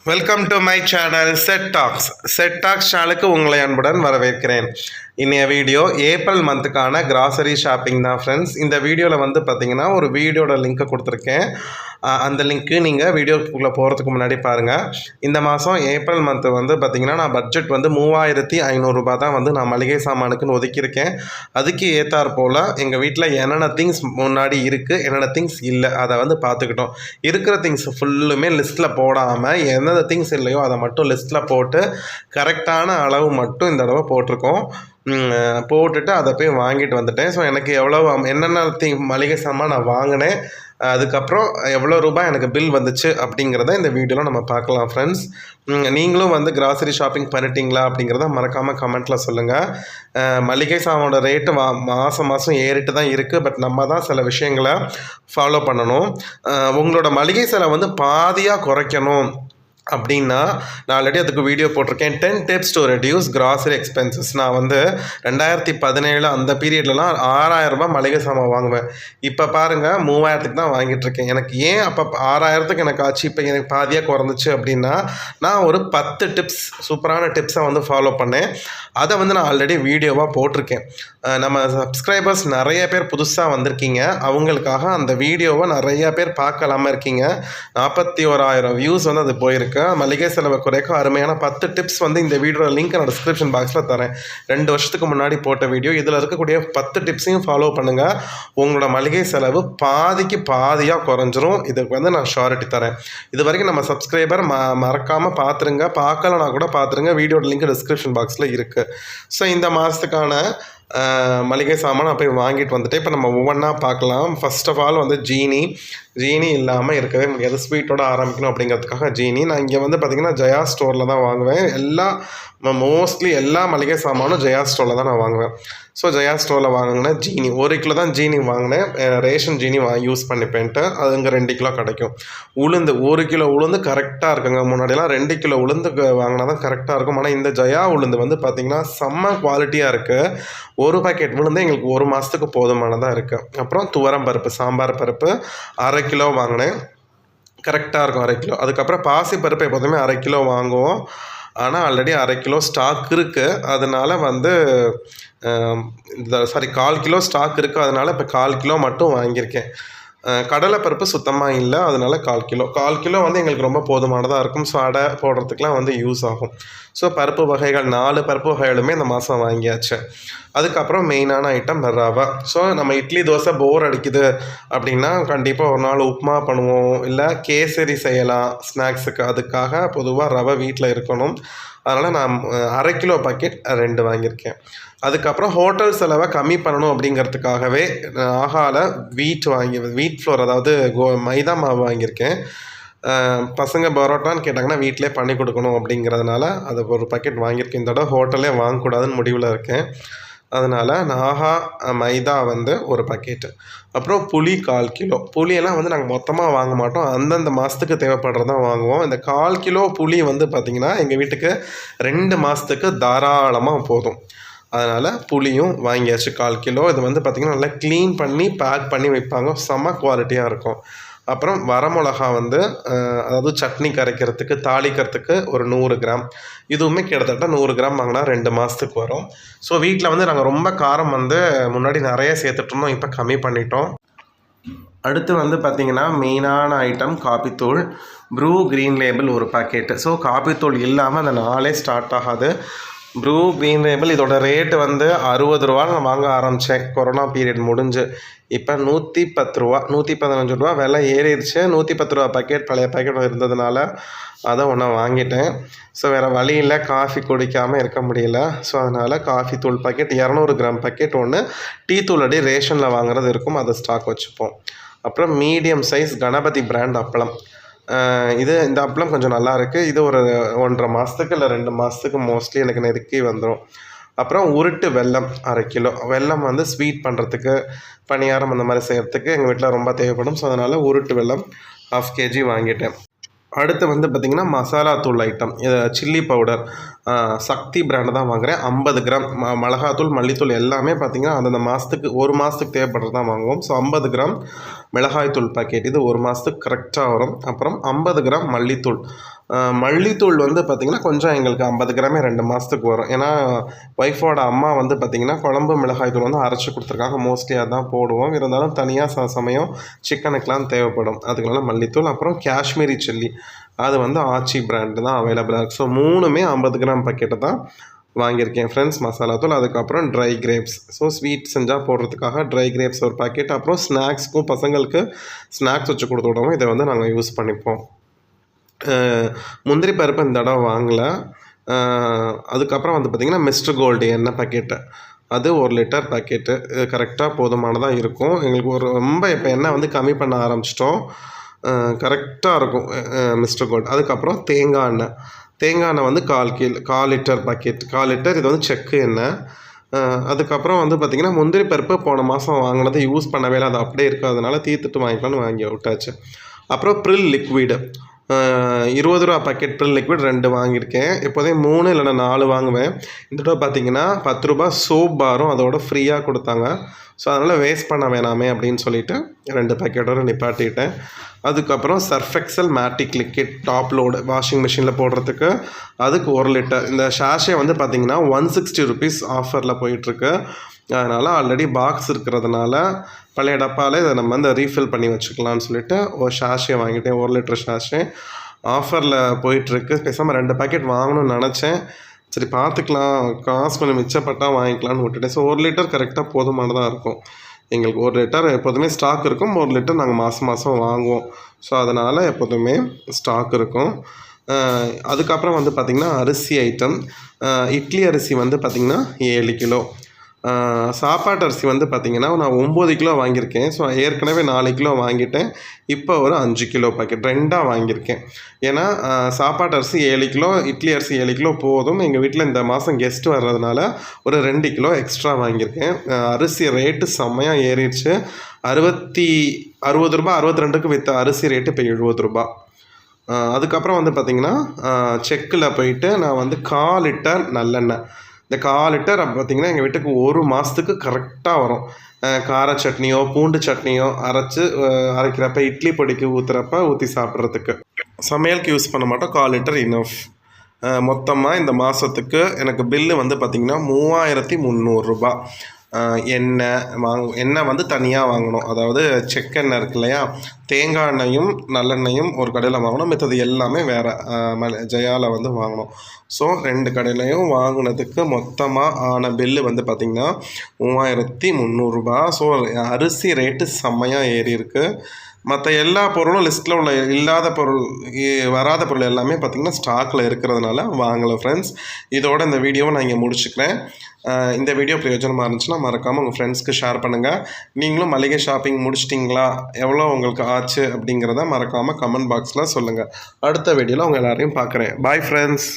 Welcome to my channel set tax சேனலுக்கு உங்களை அன்புடன் வரவேற்கிறேன். இன்றைய வீடியோ ஏப்ரல் மந்த்துக்கான கிராசரி ஷாப்பிங் தான் ஃப்ரெண்ட்ஸ். இந்த வீடியோவில் வந்து பார்த்திங்கன்னா ஒரு வீடியோட லிங்க்கை கொடுத்துருக்கேன். அந்த லிங்க்கு நீங்கள் வீடியோக்குள்ளே போகிறதுக்கு முன்னாடி பாருங்கள். இந்த மாதம் ஏப்ரல் மந்த்து வந்து பார்த்திங்கன்னா நான் பட்ஜெட் வந்து 3500 தான் வந்து நான் மளிகை சாமானுக்குன்னு ஒதுக்கியிருக்கேன். அதுக்கு ஏற்றாற் போல் எங்கள் வீட்டில் என்னென்ன திங்ஸ் முன்னாடி இருக்குது, என்னென்ன திங்ஸ் இல்லை, அதை வந்து பார்த்துக்கிட்டோம். இருக்கிற திங்ஸ் ஃபுல்லுமே லிஸ்ட்டில் போடாமல் எந்தெந்த திங்ஸ் இல்லையோ அதை மட்டும் லிஸ்ட்டில் போட்டு கரெக்டான அளவு மட்டும் இந்த தடவை போட்டிருக்கோம். போட்டுட்டு அதை போய் வாங்கிட்டு வந்துட்டேன். ஸோ எனக்கு என்னென்ன மளிகை சாமான் நான் வாங்கினேன், அதுக்கப்புறம் எவ்வளோ ரூபாய் எனக்கு பில் வந்துச்சு அப்படிங்கிறத இந்த வீடியோவில் நம்ம பார்க்கலாம் ஃப்ரெண்ட்ஸ். நீங்களும் வந்து கிராசரி ஷாப்பிங் பண்ணிட்டீங்களா அப்படிங்கிறத மறக்காமல் கமெண்ட்டில் சொல்லுங்கள். மளிகை சாமானோட ரேட்டு மாதம் ஏறிட்டு தான் இருக்குது. பட் நம்ம தான் சில விஷயங்களை ஃபாலோ பண்ணணும். உங்களோட மளிகை செலவு வந்து பாதியாக குறைக்கணும் அப்படின்னா நான் ஆல்ரெடி அதுக்கு வீடியோ போட்டிருக்கேன். 10 tips to reduce grocery expenses. நான் வந்து 2017 அந்த பீரியட்லலாம் 6000 ரூபாய் மளிகை சாமான் வாங்குவேன். இப்போ பாருங்கள் 3000க்கு தான் வாங்கிட்டுருக்கேன். எனக்கு ஏன் அப்போ 6000க்கு எனக்கு ஆச்சு, இப்போ எனக்கு பாதியாக குறைஞ்சிச்சு அப்படின்னா நான் ஒரு 10 டிப்ஸ், சூப்பரான டிப்ஸை வந்து ஃபாலோ பண்ணேன். அதை வந்து நான் ஆல்ரெடி வீடியோவாக போட்டிருக்கேன். நம்ம சப்ஸ்கிரைபர்ஸ் நிறைய பேர் புதுசாக வந்திருக்கீங்க. அவங்களுக்காக அந்த வீடியோவை நிறைய பேர் பார்க்கலாமல் இருக்கீங்க. 41,000 வியூஸ் வந்து அது போயிருக்கு. மளிகை செலவை குறைக்க அருமையான 10 டிப்ஸ் வந்து இந்த வீடியோட லிங்க் நான் டிஸ்கிரிப்ஷன் பாக்ஸில் தரேன். 2 வருஷத்துக்கு முன்னாடி போட்ட வீடியோ. இதில் இருக்கக்கூடிய 10 டிப்ஸையும் ஃபாலோ பண்ணுங்கள். உங்களோட மளிகை செலவு பாதிக்கு பாதியாக குறைஞ்சிரும். இதுக்கு வந்து நான் ஷாரிட்டி தரேன். இது வரைக்கும் நம்ம சப்ஸ்கிரைபர் மறக்காமல் பார்த்துருங்க. பார்க்கலனா கூட பார்த்துருங்க. வீடியோட லிங்க் டிஸ்கிரிப்ஷன் பாக்ஸில் இருக்குது. ஸோ இந்த மாதத்துக்கான மளிகை சாமான் நான் போய் வாங்கிட்டு வந்துட்டேன். இப்போ நம்ம ஒவ்வொன்றா பார்க்கலாம். ஃபர்ஸ்ட் ஆஃப் ஆல் வந்து ஜீனி இல்லாமல் இருக்கவே முடியாது. ஸ்வீட்டோட ஆரம்பிக்கணும் அப்படிங்கிறதுக்காக ஜீனி. நான் இங்கே வந்து பார்த்திங்கன்னா ஜெயா ஸ்டோரில் தான் வாங்குவேன். மோஸ்ட்லி எல்லா மளிகை சாமானும் ஜெயா ஸ்டோரில் தான் நான் வாங்குவேன். ஸோ ஜெயா ஸ்டோரில் வாங்கினேன் ஜீனி 1 கிலோ தான் ஜீனி வாங்கினேன். ரேஷன் ஜீனி யூஸ் பண்ணிப்பேன்ட்டு அது இங்கே 2 கிலோ கிடைக்கும். உளுந்து 1 கிலோ உளுந்து கரெக்டாக இருக்குங்க. முன்னாடியெல்லாம் 2 கிலோ உளுந்து வாங்கினா தான் கரெக்டாக இருக்கும். ஆனால் இந்த ஜெயா உளுந்து வந்து பார்த்திங்கன்னா செம்ம குவாலிட்டியாக இருக்குது. 1 பாக்கெட் உளுந்து எங்களுக்கு 1 மாதத்துக்கு போதுமானதாக இருக்குது. அப்புறம் துவரம் பருப்பு, சாம்பார் பருப்பு 1/2 கிலோ வாங்கினேன். கரெக்டாக இருக்கும் 1/2 கிலோ. அதுக்கப்புறம் பாசி பருப்பு எப்போதுமே 1/2 கிலோ வாங்குவோம். ஆனால் ஆல்ரெடி 1/2 கிலோ ஸ்டாக் இருக்குது. அதனால் வந்து 1/4 கிலோ ஸ்டாக் இருக்குது. அதனால் இப்போ 1/4 கிலோ மட்டும் வாங்கியிருக்கேன். கடலைப்பருப்பு சுத்தமாக இல்லை. அதனால் 1/4 கிலோ வந்து எங்களுக்கு ரொம்ப போதுமானதாக இருக்கும். ஸோ அடை போடுறதுக்கெலாம் வந்து யூஸ் ஆகும். ஸோ பருப்பு வகைகள் 4 பருப்பு வகைகளுமே இந்த மாதம் வாங்கியாச்சு. அதுக்கப்புறம் மெயினான ஐட்டம் ரவை. ஸோ நம்ம இட்லி தோசை போர் அடிக்குது அப்படின்னா கண்டிப்பாக ஒரு நாள் உப்புமா பண்ணுவோம், இல்லை கேசரி செய்யலாம் ஸ்நாக்ஸுக்கு. அதுக்காக பொதுவாக ரவை வீட்டில் இருக்கணும். அதனால் நான் 1/2 கிலோ பாக்கெட் 2 வாங்கியிருக்கேன். அதுக்கப்புறம் ஹோட்டல் செலவை கம்மி பண்ணணும் அப்படிங்கிறதுக்காகவே ஆகால வீட் ஃப்ளோர், அதாவது மைதா மாவு வாங்கியிருக்கேன். பசங்க பரோட்டான்னு கேட்டாங்கன்னா வீட்டிலே பண்ணி கொடுக்கணும் அப்படிங்கிறதுனால அது ஒரு பாக்கெட் வாங்கியிருக்கேன். இந்த தடவை ஹோட்டலே வாங்கக்கூடாதுன்னு முடிவில் இருக்கேன். அதனால் நாகா மைதா வந்து 1 பாக்கெட்டு. அப்புறம் புளி 1/4 கிலோ. புளியெல்லாம் வந்து நாங்கள் மொத்தமாக வாங்க மாட்டோம். அந்தந்த மாதத்துக்கு தேவைப்படுறதான் வாங்குவோம். இந்த 1/4 கிலோ புளி வந்து பார்த்திங்கன்னா எங்கள் வீட்டுக்கு 2 மாதத்துக்கு தாராளமாக போதும். அதனால் புளியும் வாங்கியாச்சு 1/4 கிலோ. இது வந்து பார்த்திங்கன்னா நல்லா க்ளீன் பண்ணி பேக் பண்ணி வைப்பாங்க. செம்ம குவாலிட்டியாக இருக்கும். அப்புறம் வரமிளகா வந்து அதாவது சட்னி கரைக்கிறதுக்கு, தாளிக்கிறதுக்கு ஒரு 100 கிராம். இதுவுமே கிட்டத்தட்ட 100 கிராம் வாங்கினா 2 மாதத்துக்கு வரும். ஸோ வீட்டில் வந்து நாங்கள் ரொம்ப காரம் வந்து முன்னாடி நிறைய சேர்த்துட்ருந்தோம். இப்போ கம்மி பண்ணிட்டோம். அடுத்து வந்து பார்த்திங்கன்னா மெயினான ஐட்டம் காபித்தூள். Bru green label 1 packet. So காபித்தூள் இல்லாமல் அந்த நாளே ஸ்டார்ட் ஆகாது. ப்ரூ க்ரீன் லேபிள் இதோட ரேட்டு வந்து 60 ரூபா நான் வாங்க ஆரம்பித்தேன். கொரோனா பீரியட் முடிஞ்சு. இப்போ 110 ரூபா, 115 ரூபா விலை ஏறிடுச்சு. 110 ரூபா பாக்கெட் பழைய பாக்கெட் இருந்ததுனால அதை ஒன்றா வாங்கிட்டேன். ஸோ வேறு வழி இல்லை, காஃபி குடிக்காமல் இருக்க முடியல. ஸோ அதனால் காஃபி தூள் பாக்கெட் 200 கிராம் பாக்கெட் ஒன்று. டீ தூள் அடி ரேஷனில் வாங்குறது இருக்கும், அதை ஸ்டாக் வச்சுப்போம். அப்புறம் மீடியம் சைஸ் கணபதி பிராண்ட் அப்பளம். இந்த அப்பளம் கொஞ்சம் நல்லா இருக்குது. இது ஒரு 1.5 மாதத்துக்கு இல்லை 2 மாதத்துக்கு மோஸ்ட்லி எனக்கு நெருக்கி வந்துடும். அப்புறம் உருட்டு வெல்லம் 1/2 கிலோ. வெல்லம் வந்து ஸ்வீட் பண்ணுறதுக்கு, பணியாரம் அந்த மாதிரி செய்கிறதுக்கு எங்கள் வீட்டில் ரொம்ப தேவைப்படும். ஸோ அதனால் உருட்டு வெல்லம் 1/2 kg வாங்கிட்டேன். அடுத்து வந்து பார்த்திங்கன்னா மசாலா தூள் ஐட்டம். இது சில்லி பவுடர் சக்தி பிராண்டு தான் வாங்குகிறேன். 50 கிராம் மிளகாத்தூள், மல்லித்தூள் எல்லாமே பார்த்திங்கன்னா அந்தந்த மாதத்துக்கு 1 மாதத்துக்கு தேவைப்படுறது தான் வாங்குவோம். ஸோ 50 கிராம் மிளகாய்த்தூள் பாக்கெட் இது 1 மாதத்துக்கு கரெக்டாக வரும். அப்புறம் 50 கிராம் மல்லித்தூள். மல்லித்தூள் வந்து பார்த்திங்கன்னா கொஞ்சம் எங்களுக்கு 50 கிராமே 2 மாதத்துக்கு வரும். ஏன்னா ஒய்ஃபோட அம்மா வந்து பார்த்திங்கன்னா குழம்பு மிளகாய் தூள் வந்து அரைச்சி கொடுத்துருக்காங்க. மோஸ்ட்லி அதான் போடுவோம். இருந்தாலும் தனியாக சமயம் சிக்கனுக்கெலாம் தேவைப்படும். அதுக்குனால மல்லித்தூள். அப்புறம் காஷ்மீரி சில்லி அது வந்து ஆச்சி பிராண்டு தான் அவைலபிளாக இருக்குது. ஸோ 3மே 50 கிராம் பாக்கெட்டு தான் வாங்கியிருக்கேன் ஃப்ரெண்ட்ஸ். மசாலாத்தூள், அதுக்கப்புறம் ட்ரை கிரேப்ஸ். ஸோ ஸ்வீட் செஞ்சால் போடுறதுக்காக ட்ரை கிரேப்ஸ் ஒரு பாக்கெட். அப்புறம் ஸ்நாக்ஸ்க்கும் பசங்களுக்கு ஸ்நாக்ஸ் வச்சு கொடுத்து விடுவோம். இதை வந்து நாங்கள் யூஸ் பண்ணிப்போம். முந்திரி பருப்பு இந்த தடவை வாங்கலை. அதுக்கப்புறம் வந்து பார்த்திங்கன்னா மிஸ்டர் கோல்டு எண்ணெய் பாக்கெட்டு, அது 1 லிட்டர் பாக்கெட்டு. இது கரெக்டாக போதுமானதாக இருக்கும் எங்களுக்கு. ரொம்ப இப்போ எண்ணெய் வந்து கம்மி பண்ண ஆரம்பிச்சிட்டோம். கரெக்டாக இருக்கும் மிஸ்டர் கோல்டு. அதுக்கப்புறம் தேங்காய் எண்ணெய் வந்து 1/4 லிட்டர் பாக்கெட், 1/4 லிட்டர். இது வந்து செக்கு எண்ணெய். அதுக்கப்புறம் வந்து பார்த்திங்கன்னா முந்திரி பருப்பு போன மாதம் வாங்கினது யூஸ் பண்ணவே இல்லை. அது அப்படியே இருக்கிறதுனால தீர்த்துட்டு வாங்கிக்கலான்னு வாங்கி விட்டாச்சு. அப்புறம் ப்ரில் லிக்விடு 20 ரூபா பாக்கெட் ப்ரில் லிக்விட் 2 வாங்கியிருக்கேன். எப்போதே 3 இல்லைனா 4 வாங்குவேன். இந்த தடவை பார்த்திங்கன்னா 10 ரூபா சோப் பாரும் அதோட ஃப்ரீயாக கொடுத்தாங்க. ஸோ அதனால் வேஸ்ட் பண்ண வேணாமே அப்படின்னு சொல்லிவிட்டு 2 பாக்கெட்டோடு நிப்பாட்டிட்டேன். அதுக்கப்புறம் surf XL மேட்டிக் liquid top load washing மிஷினில் போடுறதுக்கு, அதுக்கு 1 லிட்டர். இந்த ஷாஷே வந்து பார்த்திங்கன்னா 160 ருபீஸ் ஆஃபரில் போயிட்டுருக்கு. அதனால் ஆல்ரெடி பாக்ஸ் இருக்கிறதுனால பழைய டப்பாவில் இதை நம்ம வந்து ரீஃபில் பண்ணி வச்சுக்கலான்னு சொல்லிட்டு ஒரு ஷாஷே வாங்கிட்டேன். 1 லிட்டர் ஷாஷே ஆஃபரில் போயிட்டுருக்கு. பேசாமல் 2 பாக்கெட் வாங்கணும்னு நினச்சேன். சரி பார்த்துக்கலாம், காசு கொஞ்சம் மிச்சப்பட்டால் வாங்கிக்கலான்னு விட்டுட்டேன். ஸோ 1 லிட்டர் கரெக்டாக போதுமானதாக இருக்கும் எங்களுக்கு. 1 லிட்டர் எப்போதுமே ஸ்டாக் இருக்கும். 1 லிட்டர் நாங்கள் மாதம் வாங்குவோம். ஸோ அதனால் எப்போதுமே ஸ்டாக் இருக்கும். அதுக்கப்புறம் வந்து பார்த்திங்கன்னா அரிசி ஐட்டம். இட்லி அரிசி வந்து பார்த்திங்கன்னா 7 கிலோ. சாப்பாட்டு அரிசி வந்து பார்த்திங்கன்னா நான் 9 கிலோ வாங்கியிருக்கேன். ஸோ ஏற்கனவே 4 கிலோ வாங்கிட்டேன். இப்போ ஒரு 5 கிலோ பாக்கெட் 2ஆக வாங்கியிருக்கேன். ஏன்னா சாப்பாட்டு அரிசி 7 கிலோ, இட்லி அரிசி 7 கிலோ போதும். எங்கள் வீட்டில் இந்த மாதம் கெஸ்ட்டு வர்றதுனால ஒரு 2 கிலோ எக்ஸ்ட்ரா வாங்கியிருக்கேன். அரிசி ரேட்டு செம்மையாக ஏறிடுச்சு. 60 ரூபா 62க்கு விற்ற அரிசி ரேட்டு இப்போ 70 ரூபா. அதுக்கப்புறம் வந்து பார்த்திங்கன்னா செக்கில் போயிட்டு நான் வந்து 1/4 லிட்டர் நல்லெண்ணெய். இந்த 1/4 லிட்டர் பார்த்திங்கன்னா எங்கள் வீட்டுக்கு 1 மாதத்துக்கு கரெக்டாக வரும். கார சட்னியோ பூண்டு சட்னியோ அரைக்கிறப்ப இட்லி பொடிக்கு ஊற்றி சாப்பிட்றதுக்கு. சமையலுக்கு யூஸ் பண்ண மாட்டோம். 1/4 லிட்டர் இனஃப். மொத்தமாக இந்த மாதத்துக்கு எனக்கு பில்லு வந்து பார்த்திங்கன்னா 3300 ரூபா. எண்ணெய் வந்து தனியாக வாங்கணும். அதாவது செக்கெண்ணெய் இருக்கு இல்லையா, தேங்காய் எண்ணெயும் நல்லெண்ணெயும் ஒரு கடையில் வாங்கணும். மற்றது எல்லாமே வேறு ஜெயாவில் வந்து வாங்கணும். ஸோ 2 கடையிலையும் வாங்கினதுக்கு மொத்தமாக ஆன பில்லு வந்து பார்த்திங்கன்னா 3300 ரூபா. ஸோ அரிசி ரேட்டு செம்மையாக ஏறி இருக்குது. மற்ற எல்லா பொருளும் லிஸ்ட்டில் உள்ள இல்லாத பொருள் வராத பொருள் எல்லாமே பார்த்திங்கன்னா ஸ்டாக்கில் இருக்கிறதுனால வாங்கலை ஃப்ரெண்ட்ஸ். இதோட இந்த வீடியோவை நான் இங்கே முடிச்சுக்கிறேன். இந்த வீடியோ பிரயோஜனமாக இருந்துச்சுன்னா மறக்காமல் உங்கள் ஃப்ரெண்ட்ஸ்க்கு ஷேர் பண்ணுங்கள். நீங்களும் மளிகை ஷாப்பிங் முடிச்சிட்டிங்களா, எவ்வளோ உங்களுக்கு ஆச்சு அப்படிங்கிறத மறக்காமல் கமெண்ட் பாக்ஸில் சொல்லுங்கள். அடுத்த வீடியோவில் உங்கள் எல்லாரையும் பார்க்குறேன். Bye friends.